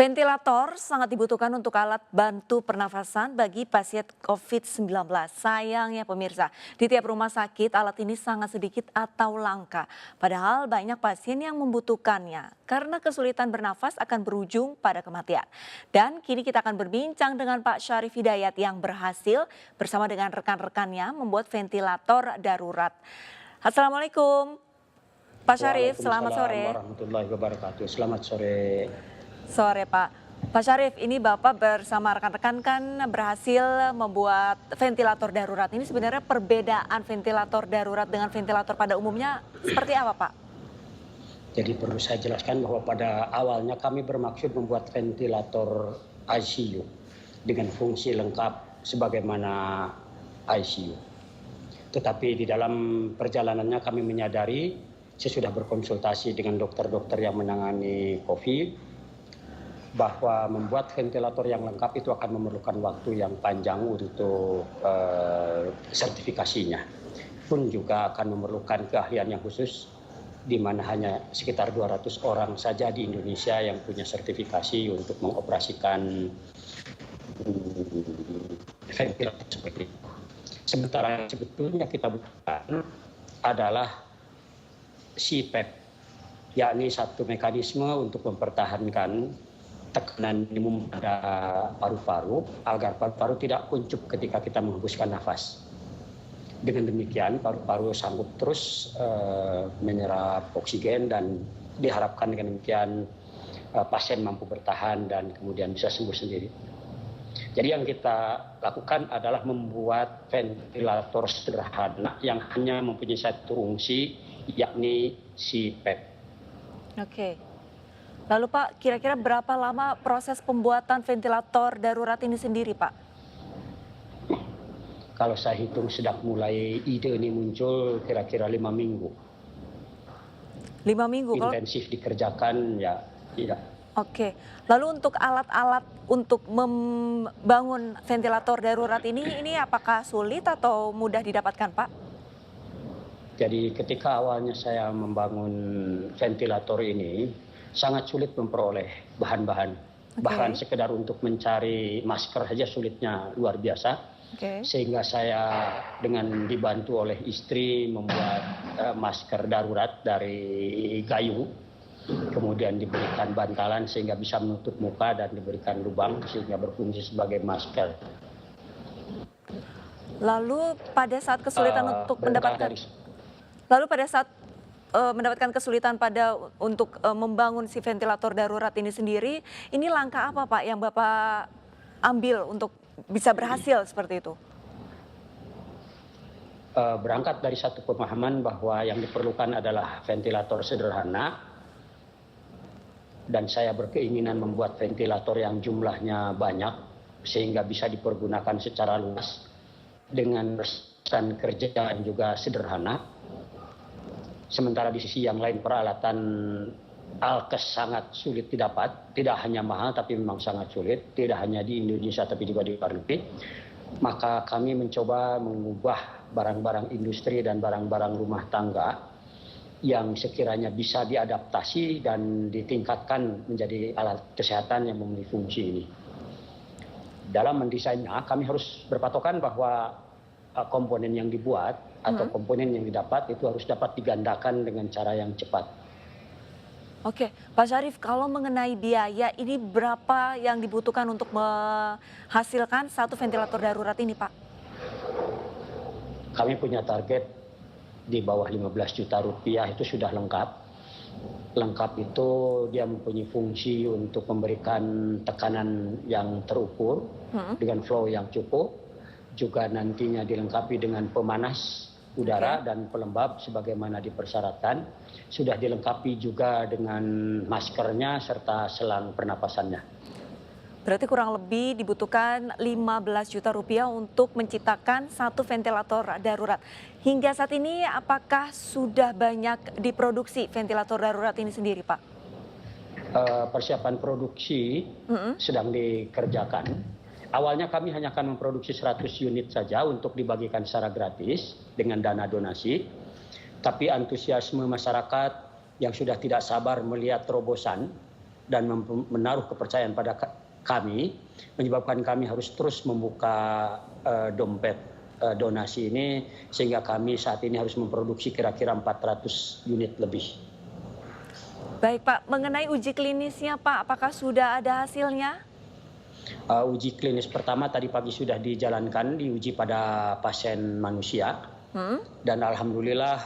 Ventilator sangat dibutuhkan untuk alat bantu pernafasan bagi pasien COVID-19. Sayangnya pemirsa, di tiap rumah sakit alat ini sangat sedikit atau langka. Padahal banyak pasien yang membutuhkannya karena kesulitan bernafas akan berujung pada kematian. Dan kini kita akan berbincang dengan Pak Syarif Hidayat yang berhasil bersama dengan rekan-rekannya membuat ventilator darurat. Assalamualaikum Pak Syarif, selamat Waalaikumsalam sore. warahmatullahi wabarakatuh. Selamat sore. Sore Pak. Pak Syarif, ini Bapak bersama rekan-rekan kan berhasil membuat ventilator darurat. Ini sebenarnya perbedaan ventilator darurat dengan ventilator pada umumnya seperti apa Pak? Jadi perlu saya jelaskan bahwa pada awalnya kami bermaksud membuat ventilator ICU dengan fungsi lengkap sebagaimana ICU. Tetapi di dalam perjalanannya kami menyadari sesudah berkonsultasi dengan dokter-dokter yang menangani COVID, bahwa membuat ventilator yang lengkap itu akan memerlukan waktu yang panjang untuk sertifikasinya. Pun juga akan memerlukan keahlian yang khusus, di mana hanya sekitar 200 orang saja di Indonesia yang punya sertifikasi untuk mengoperasikan ventilator seperti itu. Sementara sebetulnya kita butuhkan adalah CPAP, yakni satu mekanisme untuk mempertahankan tekanan minimum pada paru-paru agar paru-paru tidak kuncup ketika kita menghembuskan nafas. Dengan demikian paru-paru sanggup terus menyerap oksigen dan diharapkan dengan demikian pasien mampu bertahan dan kemudian bisa sembuh sendiri. Jadi yang kita lakukan adalah membuat ventilator sederhana yang hanya mempunyai satu fungsi, yakni CPAP. Oke. Lalu Pak, kira-kira berapa lama proses pembuatan ventilator darurat ini sendiri Pak? Kalau saya hitung sejak mulai ide ini muncul kira-kira 5 minggu. 5 minggu? Intensif dikerjakan ya tidak. Oke, lalu untuk alat-alat untuk membangun ventilator darurat ini apakah sulit atau mudah didapatkan Pak? Jadi ketika awalnya saya membangun ventilator ini, sangat sulit memperoleh bahan-bahan. Bahkan sekedar untuk mencari masker saja sulitnya luar biasa. Sehingga saya dengan dibantu oleh istri membuat masker darurat dari kayu. Kemudian diberikan bantalan sehingga bisa menutup muka dan diberikan lubang sehingga berfungsi sebagai masker. Lalu pada saat kesulitan untuk mendapatkan... Lalu pada saat mendapatkan kesulitan untuk membangun si ventilator darurat ini sendiri, ini langkah apa Pak yang Bapak ambil untuk bisa berhasil seperti itu? Berangkat dari satu pemahaman bahwa yang diperlukan adalah ventilator sederhana, dan saya berkeinginan membuat ventilator yang jumlahnya banyak sehingga bisa dipergunakan secara luas dengan pesan kerja yang juga sederhana. Sementara di sisi yang lain peralatan alkes sangat sulit didapat, tidak hanya mahal tapi memang sangat sulit, tidak hanya di Indonesia tapi juga di luar negeri. Maka kami mencoba mengubah barang-barang industri dan barang-barang rumah tangga yang sekiranya bisa diadaptasi dan ditingkatkan menjadi alat kesehatan yang memiliki fungsi ini. Dalam mendesainnya kami harus berpatokan bahwa komponen yang dibuat atau komponen yang didapat itu harus dapat digandakan dengan cara yang cepat. Oke, Pak Syarif, kalau mengenai biaya ini berapa yang dibutuhkan untuk menghasilkan satu ventilator darurat ini Pak? Kami punya target di bawah 15 juta rupiah itu sudah lengkap. Lengkap itu dia mempunyai fungsi untuk memberikan tekanan yang terukur dengan flow yang cukup. Juga nantinya dilengkapi dengan pemanas udara dan pelembab sebagaimana dipersyaratkan. Sudah dilengkapi juga dengan maskernya serta selang pernapasannya. Berarti kurang lebih dibutuhkan 15 juta rupiah untuk menciptakan satu ventilator darurat. Hingga saat ini apakah sudah banyak diproduksi ventilator darurat ini sendiri Pak? Persiapan produksi sedang dikerjakan. Awalnya kami hanya akan memproduksi 100 unit saja untuk dibagikan secara gratis dengan dana donasi. Tapi antusiasme masyarakat yang sudah tidak sabar melihat terobosan dan menaruh kepercayaan pada kami, menyebabkan kami harus terus membuka dompet donasi ini, sehingga kami saat ini harus memproduksi kira-kira 400 unit lebih. Baik Pak, mengenai uji klinisnya Pak, apakah sudah ada hasilnya? Uji klinis pertama tadi pagi sudah dijalankan, diuji pada pasien manusia. Dan alhamdulillah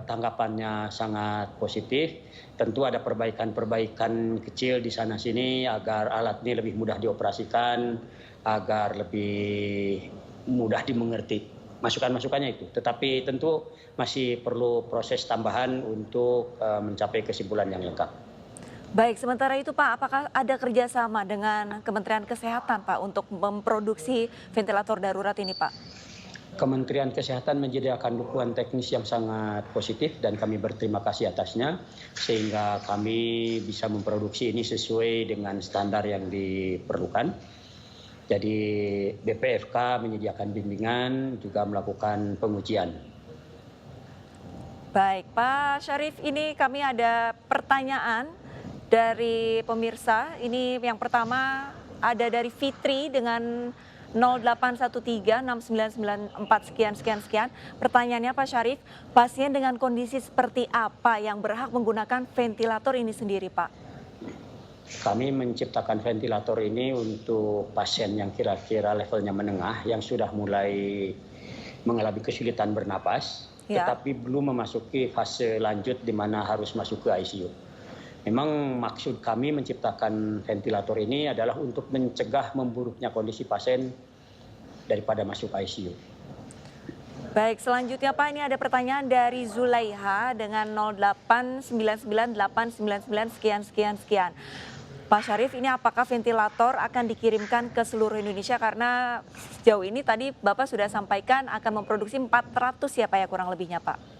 tanggapannya sangat positif. Tentu ada perbaikan-perbaikan kecil di sana sini agar alat ini lebih mudah dioperasikan, agar lebih mudah dimengerti. Masukan-masukannya itu. Tetapi tentu masih perlu proses tambahan untuk mencapai kesimpulan yang lengkap. Baik, sementara itu Pak, apakah ada kerjasama dengan Kementerian Kesehatan Pak untuk memproduksi ventilator darurat ini Pak? Kementerian Kesehatan menyediakan dukungan teknis yang sangat positif dan kami berterima kasih atasnya, sehingga kami bisa memproduksi ini sesuai dengan standar yang diperlukan. Jadi BPFK menyediakan bimbingan, juga melakukan pengujian. Baik Pak Syarif, ini kami ada pertanyaan dari pemirsa. Ini yang pertama ada dari Fitri dengan 08136994 sekian. Pertanyaannya Pak Syarif, pasien dengan kondisi seperti apa yang berhak menggunakan ventilator ini sendiri Pak? Kami menciptakan ventilator ini untuk pasien yang kira-kira levelnya menengah, yang sudah mulai mengalami kesulitan bernapas, tetapi belum memasuki fase lanjut di mana harus masuk ke ICU. Memang maksud kami menciptakan ventilator ini adalah untuk mencegah memburuknya kondisi pasien daripada masuk ICU. Baik, selanjutnya Pak, ini ada pertanyaan dari Zulaiha dengan 0899899 sekian. Pak Syarif, ini apakah ventilator akan dikirimkan ke seluruh Indonesia? Karena sejauh ini tadi Bapak sudah sampaikan akan memproduksi 400 ya Pak ya kurang lebihnya Pak.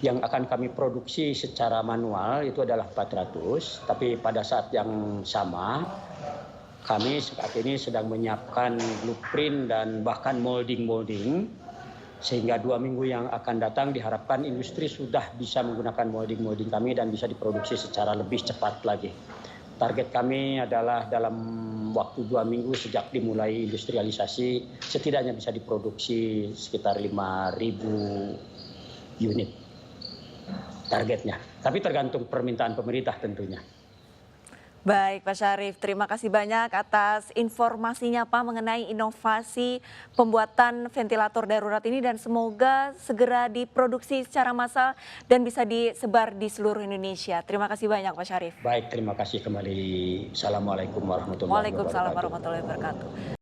Yang akan kami produksi secara manual itu adalah 400, tapi pada saat yang sama kami saat ini sedang menyiapkan blueprint dan bahkan molding, sehingga 2 minggu yang akan datang diharapkan industri sudah bisa menggunakan molding kami dan bisa diproduksi secara lebih cepat lagi. Target kami adalah dalam waktu 2 minggu sejak dimulai industrialisasi setidaknya bisa diproduksi sekitar 5.000 unit. Targetnya, tapi tergantung permintaan pemerintah tentunya. Baik Pak Syarif, terima kasih banyak atas informasinya Pak mengenai inovasi pembuatan ventilator darurat ini dan semoga segera diproduksi secara massal dan bisa disebar di seluruh Indonesia. Terima kasih banyak Pak Syarif. Baik, terima kasih kembali. Assalamualaikum warahmatullahi wabarakatuh. Waalaikumsalam warahmatullahi wabarakatuh.